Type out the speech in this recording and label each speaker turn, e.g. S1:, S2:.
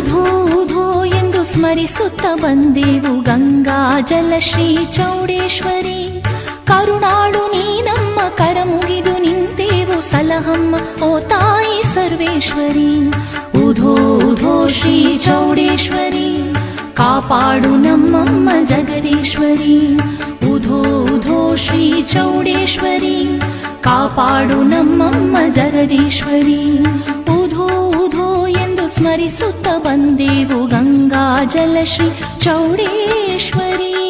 S1: ಉಧೋ ಉಧೋ ಎಂದು ಸ್ಮರಿಸುತ್ತ ಬಂದೆವು ಗಂಗಾ ಜಲ ಶ್ರೀ ಚೌಡೇಶ್ವರಿ. ಕರುಣಾಳು ನೀ ನಮ್ಮ ಕರ ಮುಗಿದು ನಿಂತೇವು ಸಲಹಮ್ಮ ಓ ತಾಯಿ ಸರ್ವೇಶ್ವರಿ. ಉಧೋ ಉಧೋ ಶ್ರೀ ಚೌಡೇಶ್ವರಿ ಕಾಪಾಡು ನಮ್ಮಮ್ಮ ಜಗದೀಶ್ವರಿ. ಉಧೋ ಉಧೋ ಶ್ರೀ ಚೌಡೇಶ್ವರಿ ಕಾಪಾಡು ನಮ್ಮಮ್ಮ ಜಗದೀಶ್ವರಿ. ಉಧೋ ಉಧೋ ಎಂದು ಸ್ಮರಿಸುತ್ತ ಬಂದೆವು ಗಂಗಾ ಜಲ ಶ್ರೀ ಚೌಡೇಶ್ವರಿ.